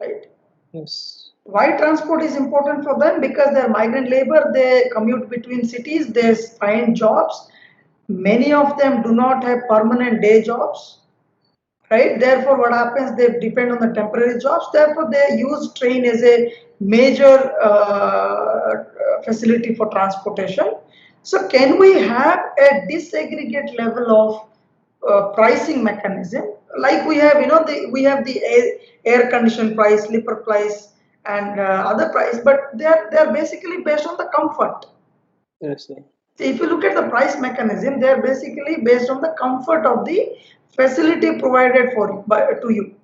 Right? Yes. Why transport is important for them? Because they're migrant labor, they commute between cities, they find jobs. Many of them do not have permanent day jobs, right? Therefore, what happens? They depend on the temporary jobs. Therefore, they use train as a major facility for transportation. So can we have a disaggregate level of pricing mechanism like we have, we have the air conditioned price, slipper price, and other price, but they are basically based on the comfort. Yes. So if you look at the price mechanism, they are basically based on the comfort of the facility provided for you to you.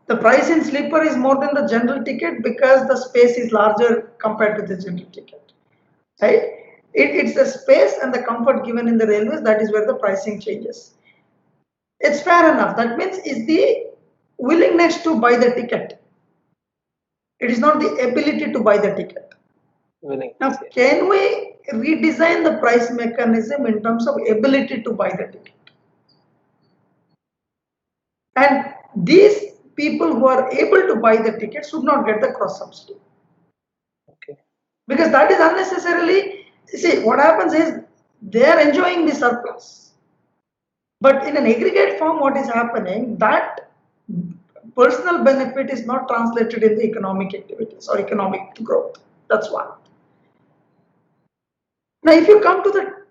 The price in sleeper is more than the general ticket because the space is larger compared to the general ticket, right? It's the space and the comfort given in the railways, that is where the pricing changes. It's fair enough. That means is the willingness to buy the ticket. It is not the ability to buy the ticket. Willing. Now, can we redesign the price mechanism in terms of ability to buy the ticket? And these people who are able to buy the ticket should not get the cross subsidy. Okay. Because that is unnecessarily, see, what happens is they are enjoying the surplus. But in an aggregate form, what is happening, that personal benefit is not translated in the economic activities or economic growth. That's one. Now, if you come to the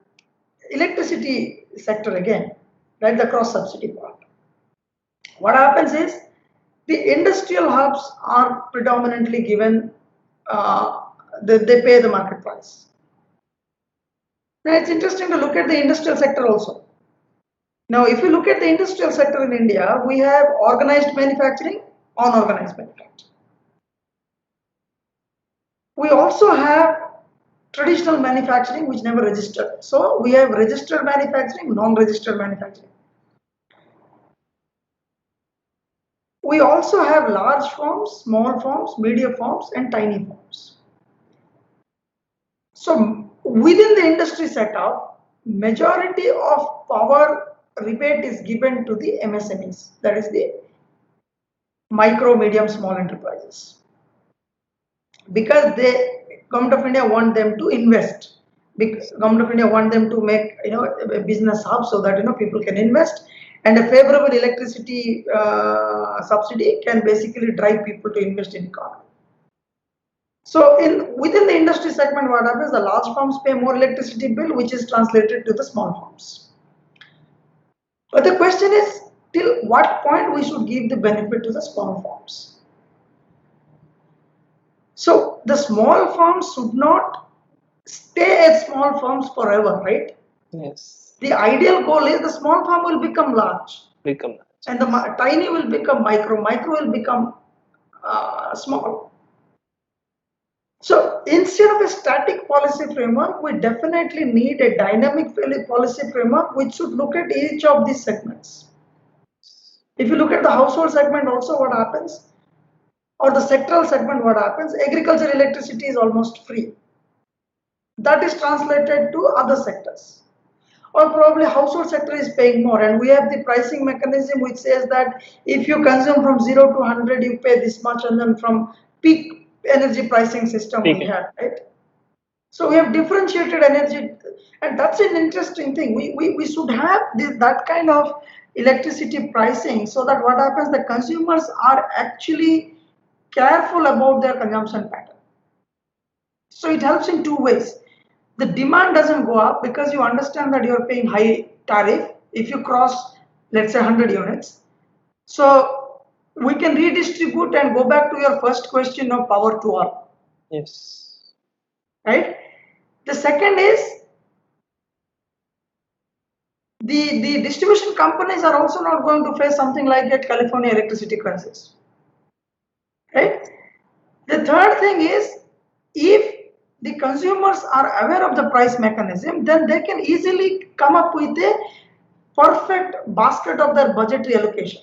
electricity sector again, right, the cross subsidy part, what happens is the industrial hubs are predominantly given, they pay the market price. Now, it's interesting to look at the industrial sector also. Now, if you look at the industrial sector in India, we have organized manufacturing, unorganized manufacturing. We also have traditional manufacturing which never registered. So we have registered manufacturing, non-registered manufacturing. We also have large firms, small firms, medium firms, and tiny firms. So within the industry setup, majority of power rebate is given to the MSMEs, that is the micro, medium, small enterprises, because the government of India want them to invest. Because government of India want them to make a business hub so that people can invest, and a favorable electricity subsidy can basically drive people to invest in economy. So within the industry segment, what happens? The large firms pay more electricity bill, which is translated to the small firms. But the question is, till what point we should give the benefit to the small firms? So the small firms should not stay as small firms forever, right? Yes. The ideal goal is the small firm will become large, Become large. and the tiny will become micro, micro will become small. So instead of a static policy framework, we definitely need a dynamic policy framework which should look at each of these segments. If you look at the household segment also, what happens? Or the sectoral segment, what happens? Agriculture electricity is almost free. That is translated to other sectors. Or probably household sector is paying more, and we have the pricing mechanism which says that if you consume from 0 to 100, you pay this much, and then from peak energy pricing system we have, right? So we have differentiated energy, and that's an interesting thing. We should have that kind of electricity pricing, so that what happens, the consumers are actually careful about their consumption pattern. So it helps in two ways. The demand doesn't go up because you understand that you're paying high tariff if you cross, let's say, 100 units. So we can redistribute and go back to your first question of power to all. Yes. Right? The second is the distribution companies are also not going to face something like a California electricity crisis. Right? The third thing is, if the consumers are aware of the price mechanism, then they can easily come up with a perfect basket of their budgetary allocation.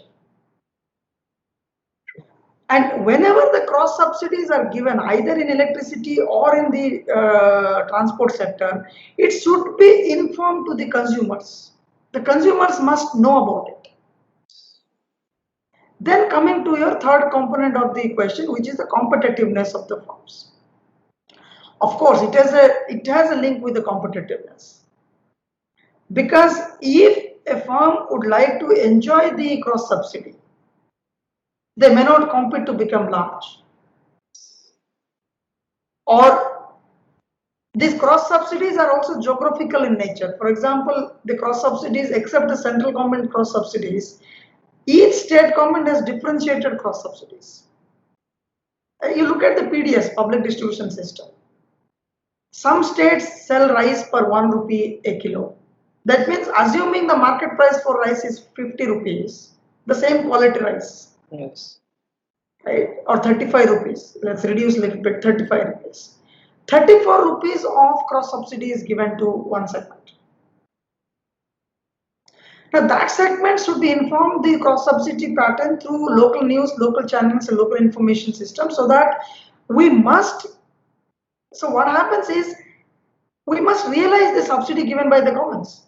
And whenever the cross subsidies are given, either in electricity or in the transport sector, it should be informed to the consumers. The consumers must know about it. Then coming to your third component of the equation, which is the competitiveness of the firms. Of course, it has a link with the competitiveness. Because if a firm would like to enjoy the cross subsidy, they may not compete to become large. Or These cross subsidies are also geographical in nature. For example, the cross subsidies, except the central government cross subsidies, each state government has differentiated cross subsidies. You look at the PDS, public distribution system. Some states sell rice for 1 rupee a kilo. That means assuming the market price for rice is 50 rupees, the same quality rice, Yes. right? Or 35 rupees. Let's reduce a little bit, 35 rupees. 34 rupees of cross subsidy is given to one segment. Now that segment should be informed the cross subsidy pattern through local news, local channels, and local information system, so that we must. So what happens is we must realize the subsidy given by the governments.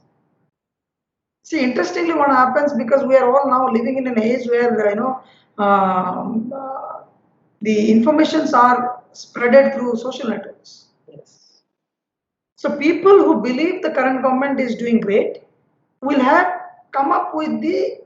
See, interestingly, what happens, because we are all now living in an age where the informations are spreaded through social networks. Yes. So people who believe the current government is doing great will have come up with the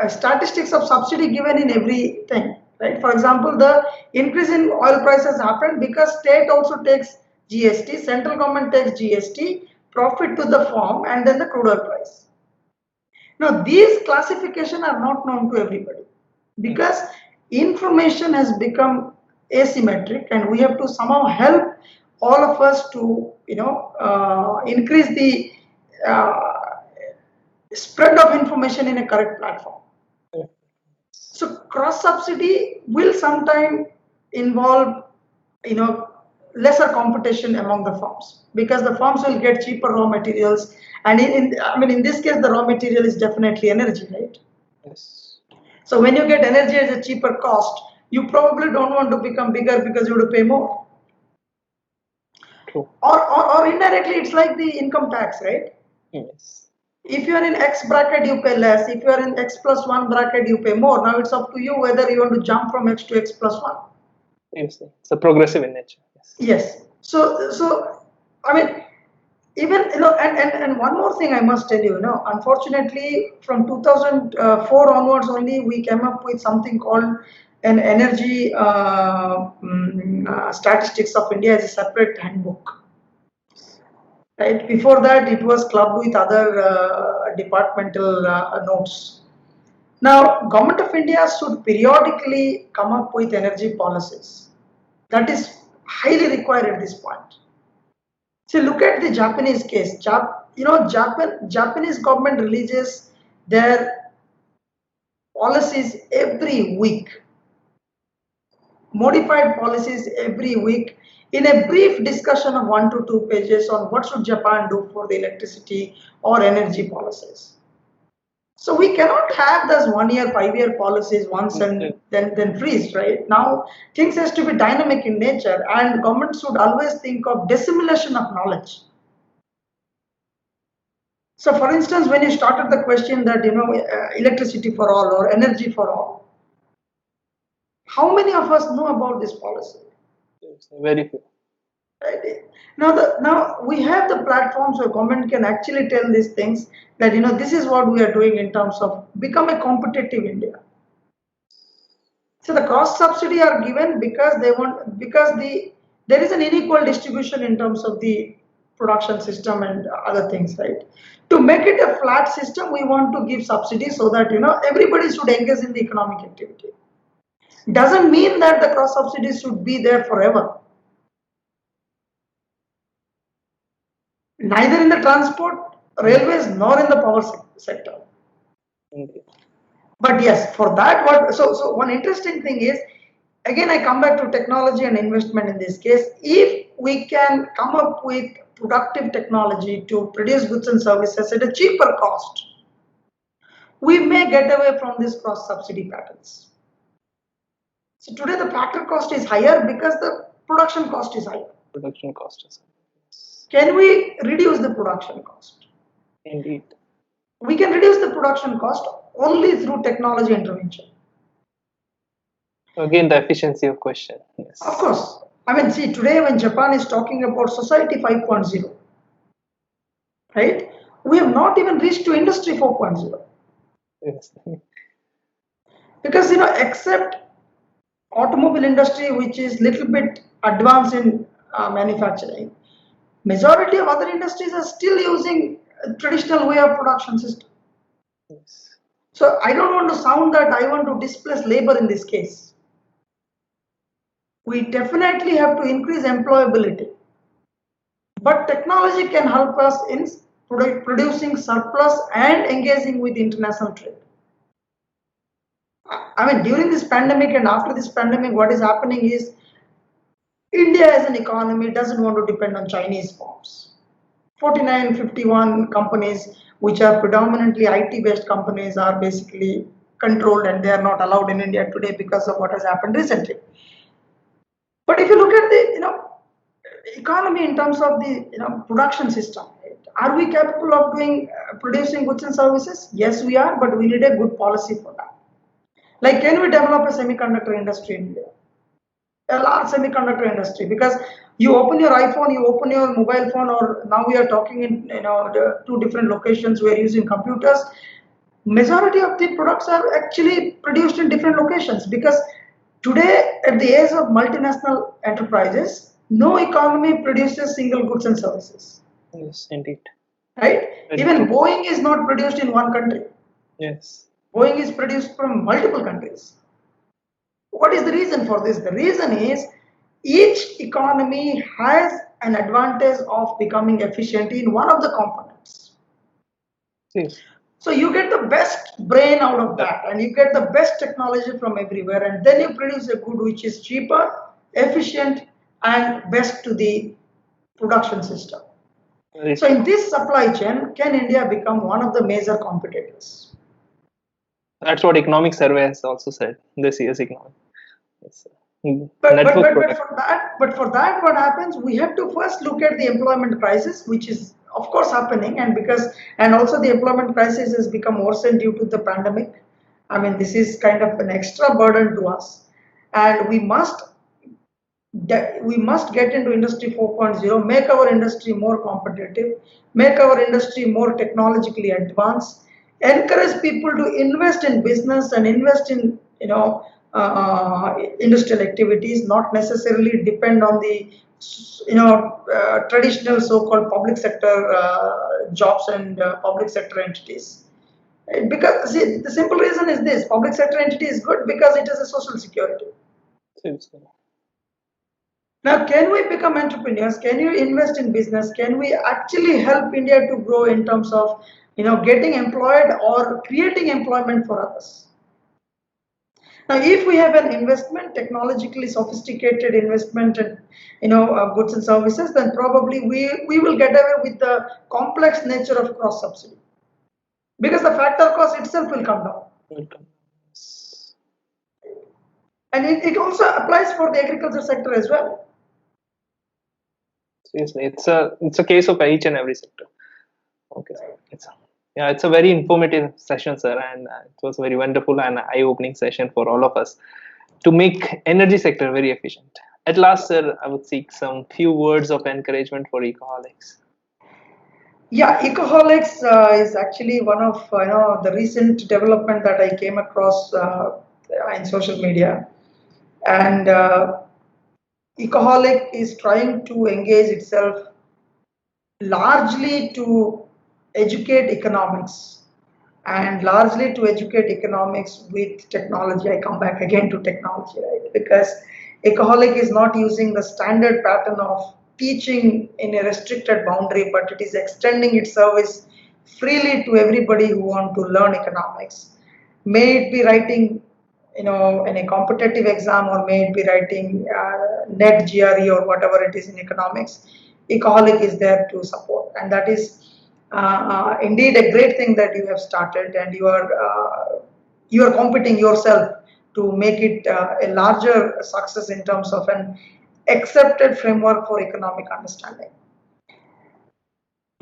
statistics of subsidy given in everything, right? For example, the increase in oil prices happened because state also takes GST, central government takes GST, profit to the firm, and then the crude oil price. Now, these classifications are not known to everybody because information has become asymmetric, and we have to somehow help all of us to increase the uh, spread of information in a correct platform. So cross subsidy will sometime involve, lesser competition among the firms, because the firms will get cheaper raw materials, and in this case the raw material is definitely energy, right? Yes. So when you get energy at a cheaper cost, you probably don't want to become bigger because you have to pay more. True. Or indirectly, it's like the income tax, right? Yes. If you are in X bracket, you pay less. If you are in X plus 1 bracket, you pay more. Now it's up to you whether you want to jump from X to X plus 1. Yes. It's a progressive in nature. Yes. Yes. So I mean, even and one more thing I must tell you, unfortunately, from 2004 onwards only, we came up with something called an energy statistics of India as a separate handbook. Right. Before that, it was clubbed with other departmental notes. Now, Government of India should periodically come up with energy policies. That is highly required at this point. See, look at the Japanese case. Japanese government releases their policies every week, modified policies every week, in a brief discussion of 1 to 2 pages on what should Japan do for the electricity or energy policies. So we cannot have those 1 year, 5 year policies once and then freeze, right? Now things has to be dynamic in nature, and government should always think of dissemination of knowledge. So, for instance, when you started the question that electricity for all or energy for all, how many of us know about this policy? Yes. Very few. Right? Now we have the platforms where government can actually tell these things, that this is what we are doing in terms of become a competitive India. So the cross subsidy are given because there is an unequal distribution in terms of the production system and other things, right? To make it a flat system, we want to give subsidies so that everybody should engage in the economic activity. Doesn't mean that the cross subsidies should be there forever. Neither in the transport, railways, nor in the power sector. Indeed. But yes, for that, so one interesting thing is, again, I come back to technology and investment in this case. If we can come up with productive technology to produce goods and services at a cheaper cost, we may get away from these cross subsidy patterns. So today the factor cost is higher because the production cost is higher. Production cost is. Can we reduce the production cost? Indeed. We can reduce the production cost only through technology intervention. Again, the efficiency of question. Yes. Of course. I mean, see, today when Japan is talking about Society 5.0, right? We have not even reached to Industry 4.0. Yes. Because, except automobile industry, which is little bit advanced in manufacturing. Majority of other industries are still using a traditional way of production system. Yes. So I don't want to sound that I want to displace labor in this case. We definitely have to increase employability, but technology can help us in producing surplus and engaging with international trade. I mean, during this pandemic and after this pandemic, what is happening is India as an economy doesn't want to depend on Chinese firms. 49, 51 companies, which are predominantly IT based companies, are basically controlled and they are not allowed in India today because of what has happened recently. But if you look at the economy in terms of the production system, right, are we capable of doing producing goods and services? Yes, we are, but we need a good policy for that. Like, can we develop a semiconductor industry in India? A large semiconductor industry, because you open your iPhone, you open your mobile phone, or now we are talking in the two different locations. We are using computers. Majority of the products are actually produced in different locations, because today at the age of multinational enterprises, no economy produces single goods and services. Yes, indeed. Right? Very Even true. Boeing is not produced in one country. Yes. Boeing is produced from multiple countries. What is the reason for this? The reason is each economy has an advantage of becoming efficient in one of the components. Yes. So you get the best brain out of that, and you get the best technology from everywhere, and then you produce a good which is cheaper, efficient, and best to the production system. Very So true. in this supply chain, can India become one of the major competitors? That's what economic survey has also said. This year's economic. It's But but network but but product. for that, what happens? We have to first look at the employment crisis, which is of course happening, and also the employment crisis has become worsened due to the pandemic. I mean, this is kind of an extra burden to us, and we must get into industry 4.0, make our industry more competitive, make our industry more technologically advanced, encourage people to invest in business and invest in industrial activities, not necessarily depend on the traditional so-called public sector jobs and public sector entities. Because see, the simple reason is this: public sector entity is good because it is a social security. Yes. Now, can we become entrepreneurs? Can you invest in business? Can we actually help India to grow in terms of, getting employed or creating employment for others? Now, if we have an investment, technologically sophisticated investment, and goods and services, then probably we will get away with the complex nature of cross subsidy, because the factor cost itself will come down, Welcome. and it also applies for the agriculture sector as well. Seriously, it's a case of each and every sector. Okay, sir. It's a very informative session, sir, and it was a very wonderful and eye-opening session for all of us to make energy sector very efficient. At last, sir, I would seek some few words of encouragement for ecoholics. Yeah, Ecoholics is actually one of the recent development that I came across in social media, and Ecoholic is trying to engage itself largely to educate economics, and largely to educate economics with technology. I come back again to technology, right? Because Ecoholic is not using the standard pattern of teaching in a restricted boundary, but it is extending its service freely to everybody who want to learn economics. May it be writing, in a competitive exam, or may it be writing net GRE or whatever it is in economics. Ecoholic is there to support, and that is indeed a great thing that you have started, and you are competing yourself to make it a larger success in terms of an accepted framework for economic understanding.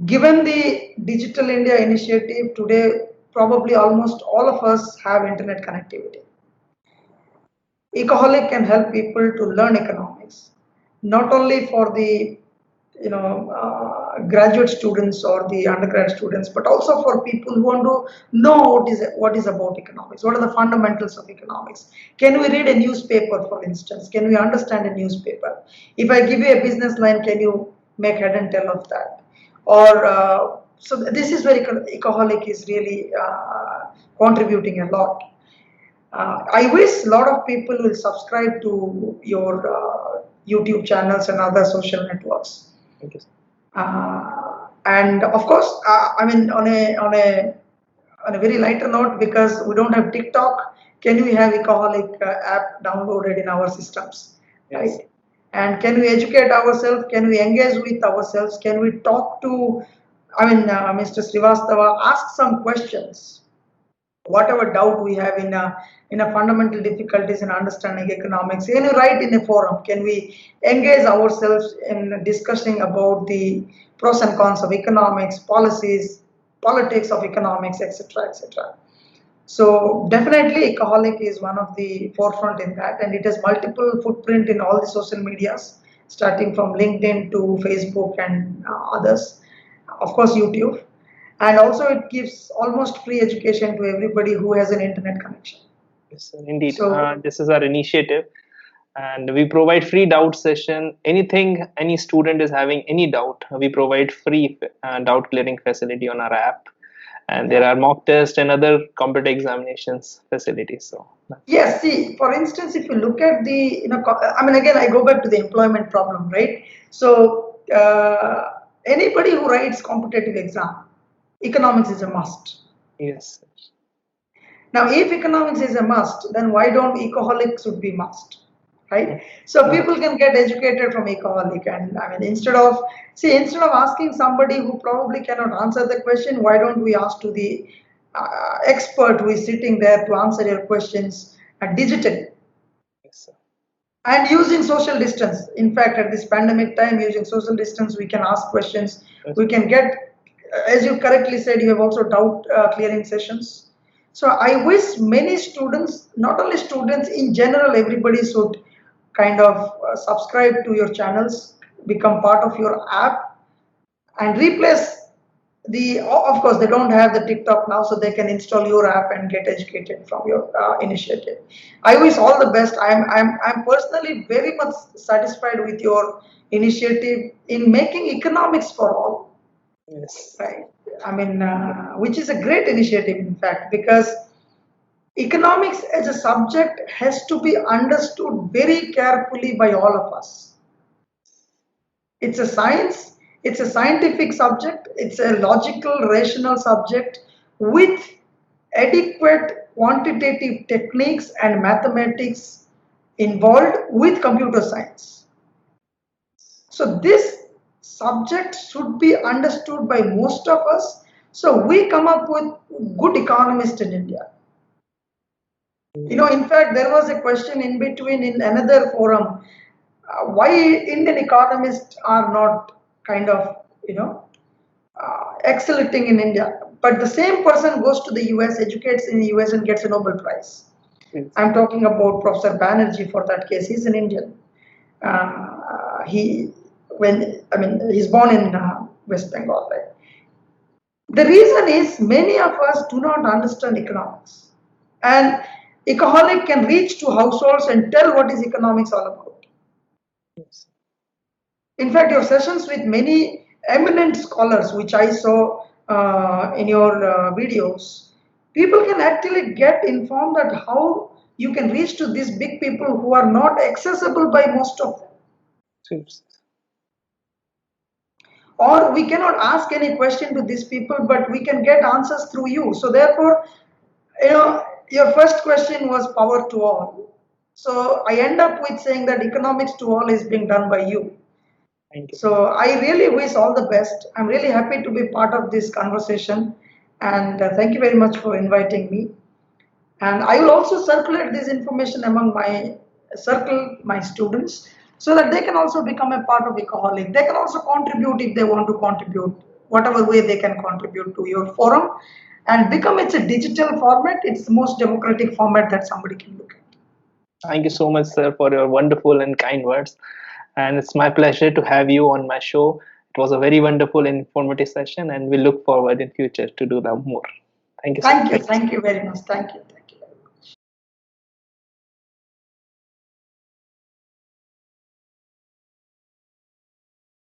Given the Digital India initiative today, probably almost all of us have internet connectivity. Ecoholic can help people to learn economics, not only for the graduate students or the undergrad students, but also for people who want to know what is about economics, what are the fundamentals of economics. Can we read a newspaper, for instance? Can we understand a newspaper? If I give you a business line, can you make head and tail of that? Or so this is where Ecoholic is really contributing a lot. I wish a lot of people will subscribe to your YouTube channels and other social networks. Thank you. And of course, I mean, on a very lighter note, because we don't have TikTok, can we have Ecoholic app downloaded in our systems, Yes. right? And can we educate ourselves? Can we engage with ourselves? Can we talk to, Mr. Srivastava, ask some questions, whatever doubt we have in a fundamental difficulties in understanding economics. Can we write in a forum? Can we engage ourselves in discussing about the pros and cons of economics, policies, politics of economics, etc., etc. So definitely Ecoholic is one of the forefront in that, and it has multiple footprint in all the social medias, starting from LinkedIn to Facebook and others, of course YouTube, and also it gives almost free education to everybody who has an internet connection. Yes, sir, indeed. So This is our initiative, and we provide free doubt session. Anything, any student is having any doubt, we provide free doubt clearing facility on our app, and there are mock tests and other competitive examinations facilities. So yes, see, for instance, if you look at the, again, I go back to the employment problem, right? So anybody who writes competitive exam, economics is a must. yes, Now, if economics is a must, then why don't ecoholic should be must, right? So people can get educated from ecoholic, and instead of asking somebody who probably cannot answer the question, why don't we ask to the expert who is sitting there to answer your questions digitally yes, sir. and using social distance. In fact, at this pandemic time, using social distance, we can ask questions. Yes. We can get, as you correctly said, you have also doubt clearing sessions. So I wish many students, not only students, in general, everybody should kind of subscribe to your channels, become part of your app, and replace of course they don't have the TikTok now, so they can install your app and get educated from your initiative. I wish all the best. I'm personally very much satisfied with your initiative in making economics for all, Yes. right? Which is a great initiative, in fact, because economics as a subject has to be understood very carefully by all of us. It's a science, it's a scientific subject, it's a logical, rational subject with adequate quantitative techniques and mathematics involved with computer science. So this subject should be understood by most of us. So we come up with good economists in India. In fact, there was a question in between in another forum, why Indian economists are not kind of, excelling in India. But the same person goes to the US, educates in the US, and gets a Nobel Prize. Yes. I'm talking about Professor Banerjee for that case. He's an Indian. He's born in West Bengal, right? The reason is many of us do not understand economics, and Ecoholic can reach to households and tell what is economics all about. Yes. In fact, your sessions with many eminent scholars, which I saw in your videos, people can actually get informed that how you can reach to these big people who are not accessible by most of them. Yes. Or we cannot ask any question to these people, but we can get answers through you. So therefore, your first question was power to all. So I end up with saying that economics to all is being done by you. Thank you. So I really wish all the best. I'm really happy to be part of this conversation, and thank you very much for inviting me. And I will also circulate this information among my students, so that they can also become a part of Ecoholic. They can also contribute if they want to contribute, whatever way they can contribute to your forum, and become it's a digital format. It's the most democratic format that somebody can look at. Thank you so much, sir, for your wonderful and kind words. And it's my pleasure to have you on my show. It was a very wonderful and informative session, and we look forward in future to do that more. Thank you so much. Thank you very much. Thank you.